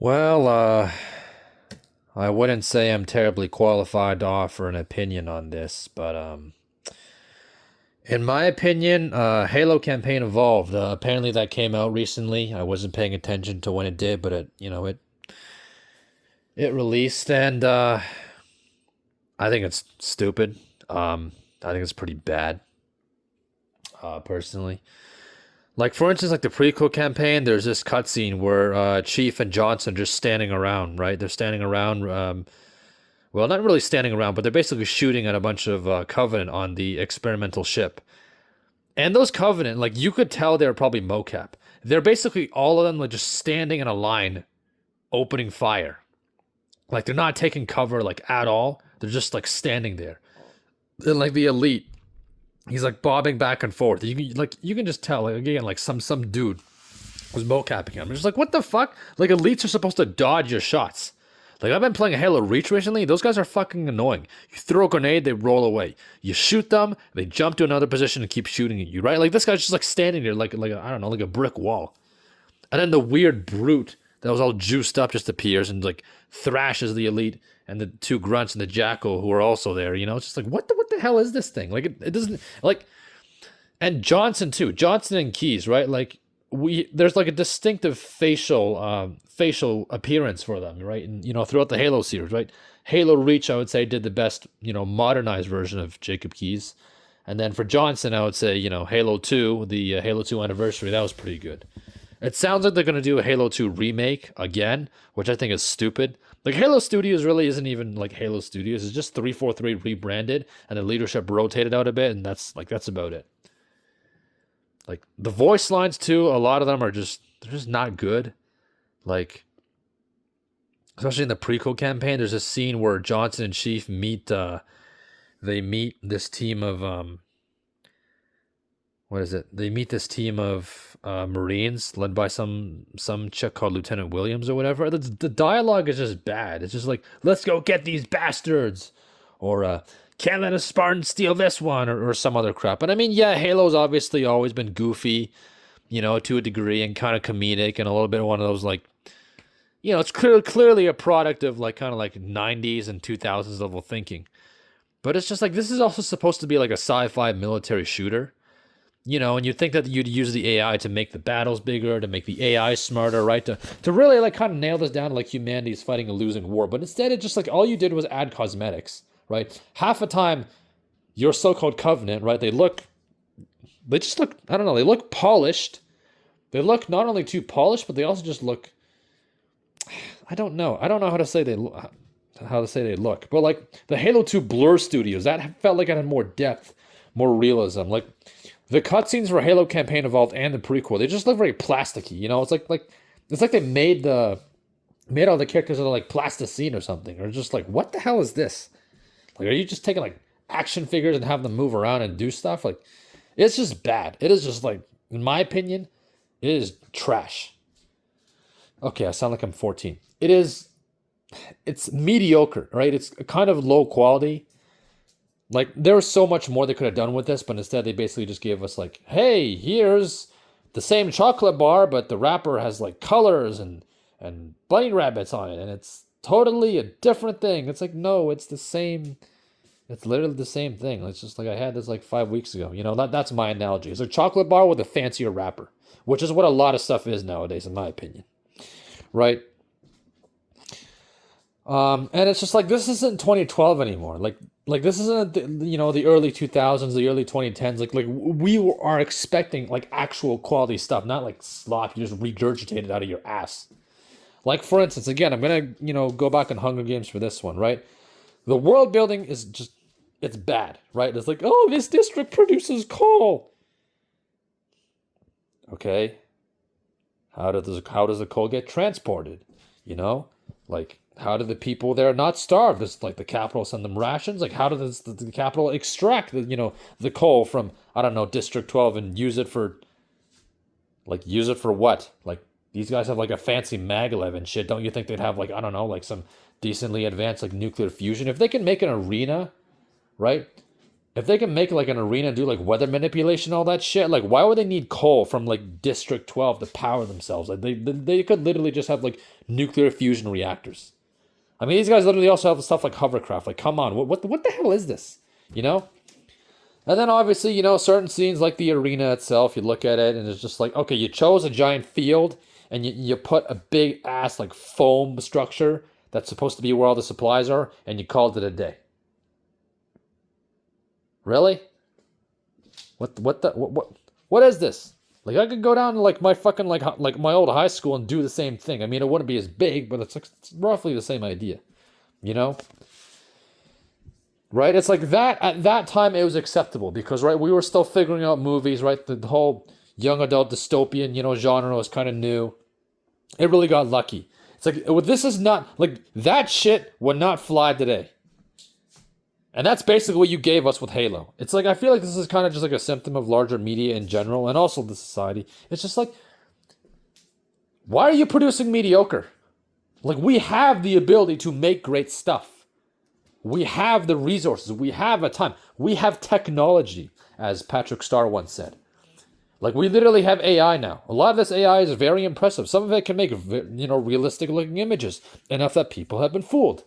Well, I wouldn't say I'm terribly qualified to offer an opinion on this, but in my opinion, Halo Campaign Evolved. Apparently, that came out recently. I wasn't paying attention to when it did, but it released, and I think it's stupid. I think it's pretty bad, personally. Like for instance, like the prequel campaign, there's this cutscene where Chief and Johnson just standing around, right? They're standing around. Well, not really standing around, but they're basically shooting at a bunch of Covenant on the experimental ship. And those Covenant, like you could tell they're probably mocap. They're basically all of them like just standing in a line, opening fire. Like they're not taking cover like at all. They're just like standing there. And like the elite, he's like bobbing back and forth. You can just tell like again like some dude was mocapping him. I'm just like what the fuck? Like elites are supposed to dodge your shots. Like I've been playing Halo Reach recently. Those guys are fucking annoying. You throw a grenade, they roll away. You shoot them, they jump to another position and keep shooting at you. Right? Like this guy's just like standing there like I don't know like a brick wall. And then the weird brute that was all juiced up just appears and like thrashes the elite and the two grunts and the jackal who are also there. It's just like what the hell is this thing? Like it doesn't like and Johnson too. Johnson and Keys, right? Like we there's like a distinctive facial appearance for them, right? And throughout the Halo series, right? Halo Reach, I would say, did the best, modernized version of Jacob Keys. And then for Johnson, I would say, Halo 2, the Halo 2 anniversary, that was pretty good. It sounds like they're going to do a Halo 2 remake again, which I think is stupid. Like Halo Studios really isn't even like Halo Studios. It's just 343 rebranded and the leadership rotated out a bit, and that's about it. Like the voice lines too, a lot of them are just they're just not good. Like especially in the prequel campaign, there's a scene where Johnson and Chief meet they meet this team of what is it? They meet this team of Marines led by some chick called Lieutenant Williams or whatever. The dialogue is just bad. It's just like, let's go get these bastards, or can't let a Spartan steal this one, or some other crap. And I mean, yeah, Halo's obviously always been goofy, to a degree, and kind of comedic, and a little bit of one of those like, it's clearly a product of like kind of like '90s and 2000s level thinking. But it's just like this is also supposed to be like a sci-fi military shooter. And you'd think that you'd use the AI to make the battles bigger, to make the AI smarter, right? To really like kind of nail this down to like humanity is fighting a losing war. But instead, it just like all you did was add cosmetics, right? Half the time, your so-called Covenant, right? They just look, I don't know, they look polished. They look not only too polished, but they also just look, I don't know. I don't know how to say they look. But like the Halo 2 Blur Studios, that felt like it had more depth, more realism. Like the cutscenes for Halo Campaign Evolved and the prequel, they just look very plasticky. It's like they made all the characters out of like plasticine or something, or just like what the hell is this? Like, are you just taking like action figures and have them move around and do stuff? Like, it's just bad. It is just like, in my opinion, it is trash. Okay, I sound like I'm 14. It's mediocre, right? It's kind of low quality. Like there was so much more they could have done with this, but instead they basically just gave us like, hey, here's the same chocolate bar, but the wrapper has like colors and bunny rabbits on it, and it's totally a different thing. It's like, no, it's the same. It's literally the same thing. It's just like I had this like 5 weeks ago. That's my analogy. It's a chocolate bar with a fancier wrapper, which is what a lot of stuff is nowadays, in my opinion. Right? And it's just like this isn't 2012 anymore. Like this isn't the early 2000s, the early 2010s. Like we are expecting like actual quality stuff, not like slop you just regurgitated out of your ass. Like for instance, again, I'm gonna go back on Hunger Games for this one, right? The world building is just it's bad, right? It's like, oh, this district produces coal. Okay, how does the coal get transported? Like how do the people there not starve? Does like the capital send them rations? Like how does the capital extract the coal from I don't know District 12 and use it for what? Like these guys have like a fancy maglev and shit. Don't you think they'd have like I don't know like some decently advanced like nuclear fusion if they can make an arena, right? If they can make like an arena and do like weather manipulation, all that shit, like why would they need coal from like District 12 to power themselves? Like they could literally just have like nuclear fusion reactors. I mean, these guys literally also have stuff like hovercraft. Like, come on, what the hell is this? You know? And then obviously, certain scenes like the arena itself, you look at it and it's just like, okay, you chose a giant field and you put a big ass like foam structure that's supposed to be where all the supplies are, and you called it a day. Really? What is this? Like I could go down to like my fucking like my old high school and do the same thing. I mean, it wouldn't be as big, but it's roughly the same idea, you know? Right? It's like that at that time it was acceptable because right we were still figuring out movies, right? The whole young adult dystopian, genre was kind of new. It really got lucky. It's like this is not like that shit would not fly today. And that's basically what you gave us with Halo. It's like, I feel like this is kind of just like a symptom of larger media in general and also the society. It's just like, why are you producing mediocre? Like, we have the ability to make great stuff. We have the resources. We have a time. We have technology, as Patrick Starr once said. Like, we literally have AI now. A lot of this AI is very impressive. Some of it can make, realistic looking images. Enough that people have been fooled.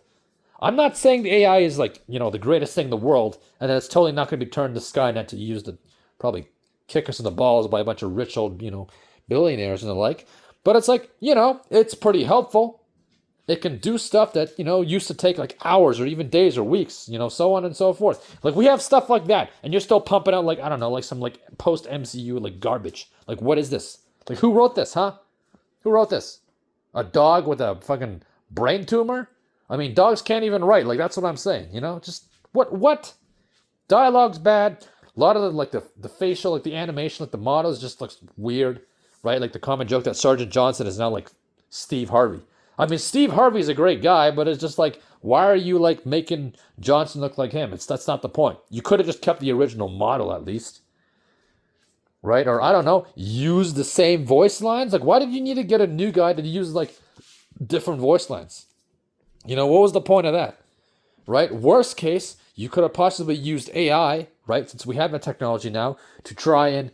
I'm not saying the AI is like, the greatest thing in the world, and that it's totally not going to be turned to Skynet to use to probably kick us in the balls by a bunch of rich old, billionaires and the like. But it's like, it's pretty helpful. It can do stuff that, used to take like hours or even days or weeks, so on and so forth. Like we have stuff like that, and you're still pumping out like, I don't know, like some like post-MCU like garbage. Like what is this? Like who wrote this, huh? Who wrote this? A dog with a fucking brain tumor? I mean, dogs can't even write. Like, that's what I'm saying, Just, what? Dialogue's bad. A lot of the facial, like, the animation, like, the models just looks weird, right? Like, the common joke that Sergeant Johnson is now, like, Steve Harvey. I mean, Steve Harvey's a great guy, but it's just like, why are you, like, making Johnson look like him? That's not the point. You could have just kept the original model, at least. Right? Or, I don't know, use the same voice lines? Like, why did you need to get a new guy to use, like, different voice lines? What was the point of that? Right? Worst case, you could have possibly used AI, right? Since we have the technology now, to try and,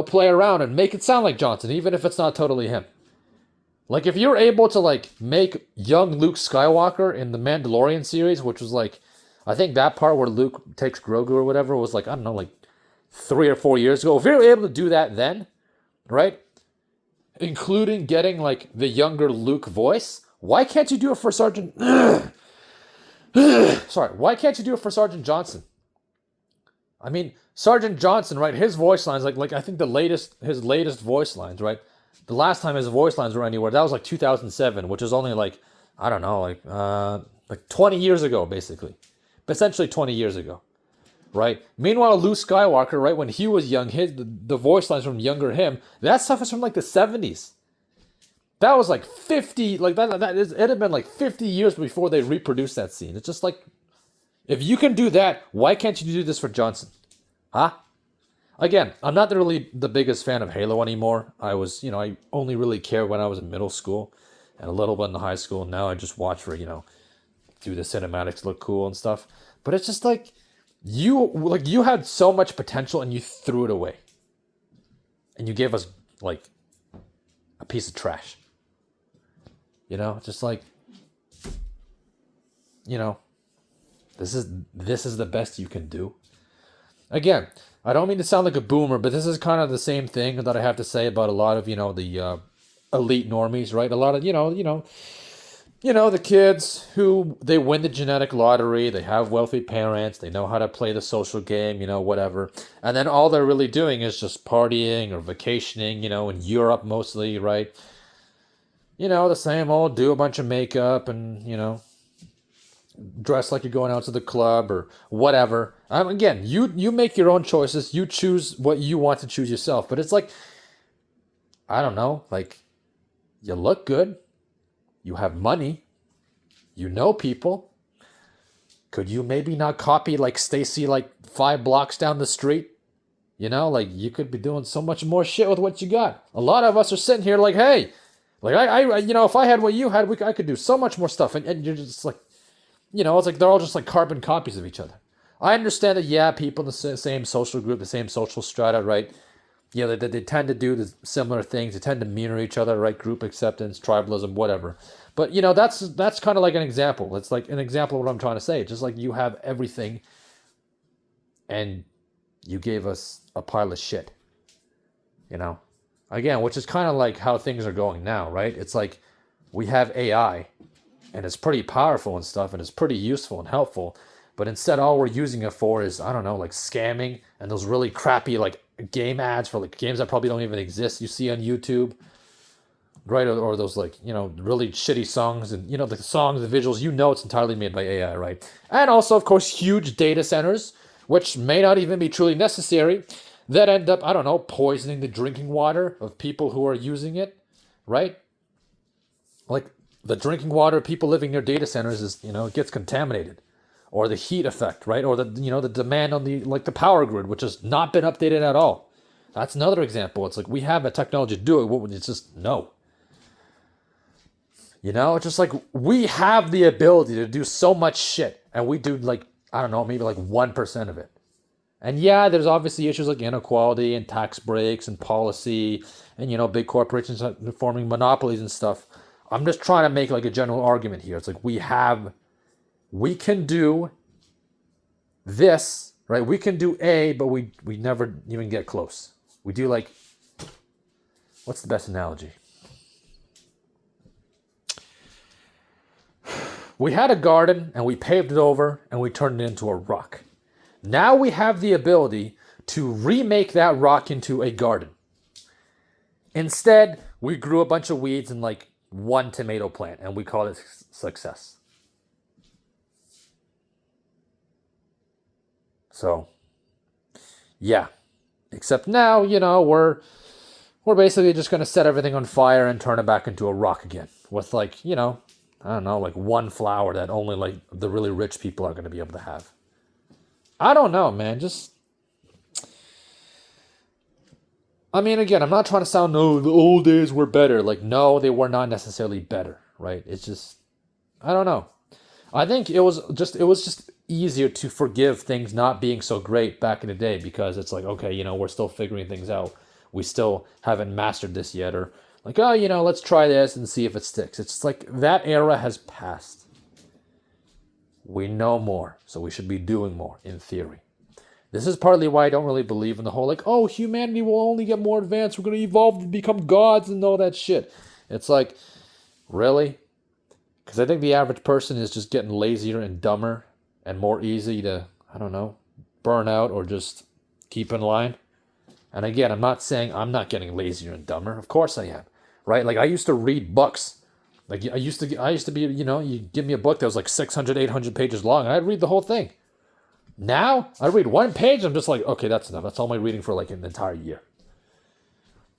play around and make it sound like Johnson, even if it's not totally him. Like, if you're able to, like, make young Luke Skywalker in the Mandalorian series, which was, like, I think that part where Luke takes Grogu or whatever was, like, I don't know, like, 3 or 4 years ago. If you're able to do that then, right? Including getting, like, the younger Luke voice, why can't you do it for Sergeant... Sorry, why can't you do it for Sergeant Johnson? I mean, Sergeant Johnson, right, his voice lines, like I think his latest voice lines, right? The last time his voice lines were anywhere, that was like 2007, which is only like, I don't know, like 20 years ago, basically. But essentially 20 years ago, right? Meanwhile, Luke Skywalker, right, when he was young, the voice lines from younger him, that stuff is from like the 70s. That was like 50, like it had been like 50 years before they reproduced that scene. It's just like, if you can do that, why can't you do this for Johnson? Huh? Again, I'm not really the biggest fan of Halo anymore. I was, I only really cared when I was in middle school and a little bit in the high school. Now I just watch for, do the cinematics look cool and stuff. But it's just like, you had so much potential and you threw it away. And you gave us like a piece of trash. Just like, this is the best you can do. Again, I don't mean to sound like a boomer, but this is kind of the same thing that I have to say about a lot of, the elite normies, right? A lot of, the kids who they win the genetic lottery, they have wealthy parents, they know how to play the social game, whatever. And then all they're really doing is just partying or vacationing, in Europe mostly, right? The same old, do a bunch of makeup and, dress like you're going out to the club or whatever. Again, you make your own choices. You choose what you want to choose yourself. But it's like, I don't know, like, you look good. You have money. You know people. Could you maybe not copy like Stacy like 5 blocks down the street? Like you could be doing so much more shit with what you got. A lot of us are sitting here like, hey, like I if I had what you had, I could do so much more stuff. And you're just like, it's like they're all just like carbon copies of each other. I understand that, yeah, people in the same social group, the same social strata, right? Yeah, they tend to do the similar things. They tend to mirror each other, right? Group acceptance, tribalism, whatever. But that's kind of like an example. It's like an example of what I'm trying to say. Just like you have everything, and you gave us a pile of shit. You know, again, which is kind of like how things are going now, right? It's like we have AI, and it's pretty powerful and stuff, and it's pretty useful and helpful. But instead, all we're using it for is, I don't know, like scamming and those really crappy like game ads for like games that probably don't even exist. You see on YouTube, right? Or those like really shitty songs, and the songs, the visuals. It's entirely made by AI, right? And also, of course, huge data centers, which may not even be truly necessary, that end up, I don't know, poisoning the drinking water of people who are using it, right? Like the drinking water of people living near data centers is, it gets contaminated, or the heat effect, right? Or the demand on the power grid, which has not been updated at all. That's another example. It's like we have a technology to do it. What would it's just no. It's just like we have the ability to do so much shit, and we do like, I don't know, maybe like 1% of it. And yeah, there's obviously issues like inequality and tax breaks and policy and, big corporations forming monopolies and stuff. I'm just trying to make like a general argument here. It's like we can do this, right? We can do A, but we never even get close. We do like, what's the best analogy? We had a garden and we paved it over and we turned it into a rock. Now we have the ability to remake that rock into a garden. Instead, we grew a bunch of weeds and like one tomato plant, and we call it success. So, yeah. Except now, we're basically just going to set everything on fire and turn it back into a rock again. With like, I don't know, like one flower that only like the really rich people are going to be able to have. I don't know, man. I mean, again, I'm not trying to sound, no, the old days were better. Like, no, they were not necessarily better, right? It's just, I don't know. I think it was just easier to forgive things not being so great back in the day, because it's like, okay, we're still figuring things out. We still haven't mastered this yet, or like, oh, let's try this and see if it sticks. It's like that era has passed. We know more, so we should be doing more, in theory. This is partly why I don't really believe in the whole, like, oh, humanity will only get more advanced, we're going to evolve to become gods and all that shit. It's like, really? Because I think the average person is just getting lazier and dumber and more easy to, I don't know, burn out or just keep in line. And again, I'm not saying I'm not getting lazier and dumber. Of course I am, right? Like, I used to read books. Like, I used to be, you give me a book that was like 600, 800 pages long, and I'd read the whole thing. Now, I read one page, I'm just like, okay, that's enough. That's all my reading for like an entire year.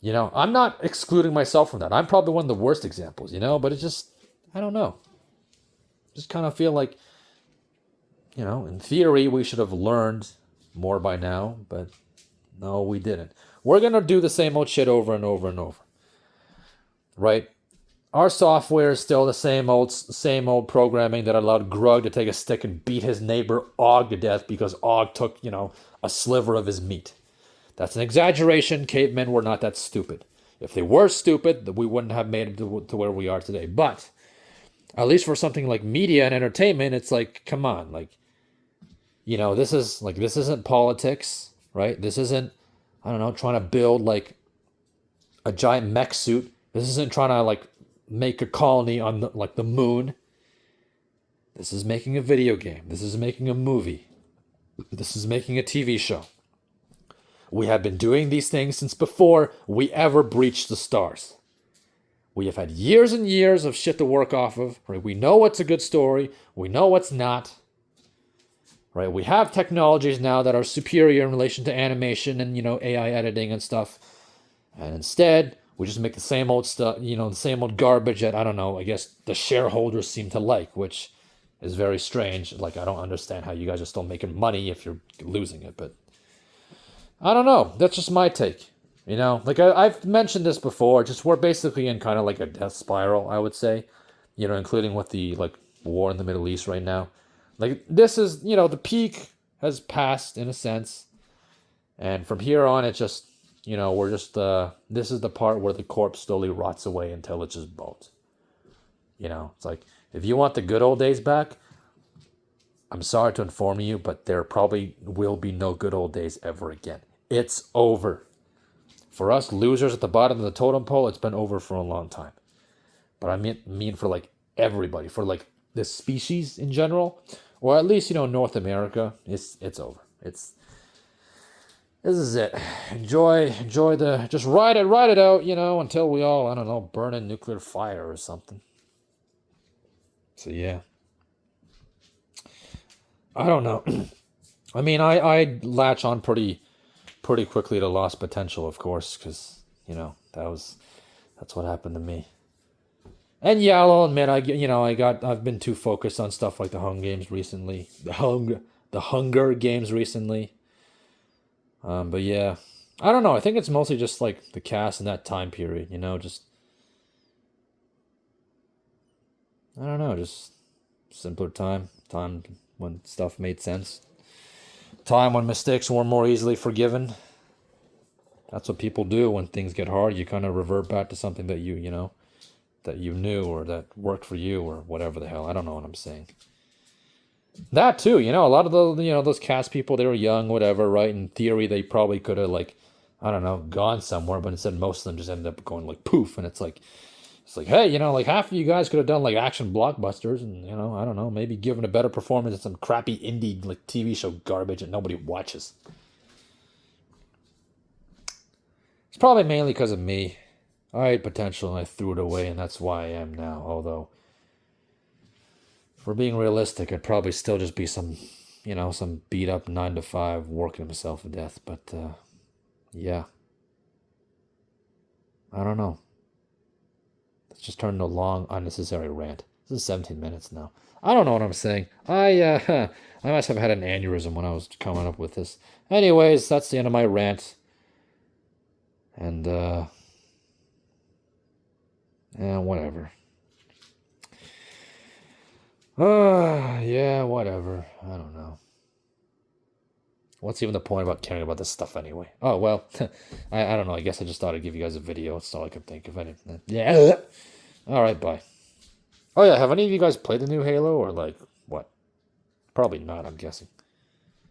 I'm not excluding myself from that. I'm probably one of the worst examples, but it's just, I don't know. Just kind of feel like, in theory, we should have learned more by now, but no, we didn't. We're going to do the same old shit over and over and over. Right? Our software is still the same old programming that allowed Grug to take a stick and beat his neighbor Og to death because Og took, a sliver of his meat. That's an exaggeration. Cavemen were not that stupid. If they were stupid, we wouldn't have made it to where we are today. But at least for something like media and entertainment, it's like, come on, like, this isn't politics, right? This isn't, I don't know, trying to build like a giant mech suit. This isn't trying to like make a colony on the moon. This is making a video game. This is making a movie. This is making a TV show. We have been doing these things since before we ever breached the stars. We have had years and years of shit to work off of. Right? We know what's a good story. We know what's not. Right? We have technologies now that are superior in relation to animation and, AI editing and stuff. And instead, we just make the same old stuff, the same old garbage that, I don't know, I guess the shareholders seem to like, which is very strange. Like, I don't understand how you guys are still making money if you're losing it, but I don't know. That's just my take. Like I've mentioned this before, just we're basically in kind of like a death spiral, I would say, including with the like war in the Middle East right now. Like this is, the peak has passed in a sense. And from here on, it's just, we're just, this is the part where the corpse slowly rots away until it's just bones. It's like, if you want the good old days back, I'm sorry to inform you, but there probably will be no good old days ever again. It's over. For us losers at the bottom of the totem pole, it's been over for a long time. But I mean for like everybody, for like the species in general, or at least, North America, it's over. This is it. Enjoy just ride it out, until we all, I don't know, burn in nuclear fire or something. So yeah. I don't know. I mean, I latch on pretty quickly to Lost Potential, of course, because, that's what happened to me. And yeah, I'll admit, I've been too focused on stuff like the Hunger Games recently. The Hunger Games recently. But yeah, I don't know. I think it's mostly just like the cast in that time period, just, I don't know, just simpler time when stuff made sense. Time when mistakes were more easily forgiven. That's what people do when things get hard. You kind of revert back to something that that you knew or that worked for you or whatever the hell. I don't know what I'm saying. That too, a lot of those cast people, they were young, whatever, right? In theory, they probably could have, like, I don't know, gone somewhere, but instead most of them just ended up going like poof, and it's like, hey, like half of you guys could have done like action blockbusters, and I don't know, maybe given a better performance in some crappy indie like TV show garbage that nobody watches. It's probably mainly because of me. I had potential and I threw it away, and that's why I am now. Although, for being realistic, I'd probably still just be some beat up 9-to-5 working himself to death. But yeah, I don't know. It's just turned into a long, unnecessary rant. This is 17 minutes now. I don't know what I'm saying. I must have had an aneurysm when I was coming up with this. Anyways, that's the end of my rant. And whatever. Yeah, whatever. I don't know. What's even the point about caring about this stuff anyway? Oh, well, I don't know. I guess I just thought I'd give you guys a video. It's all I could think of. Yeah. All right, bye. Oh, yeah, have any of you guys played the new Halo or, like, what? Probably not, I'm guessing.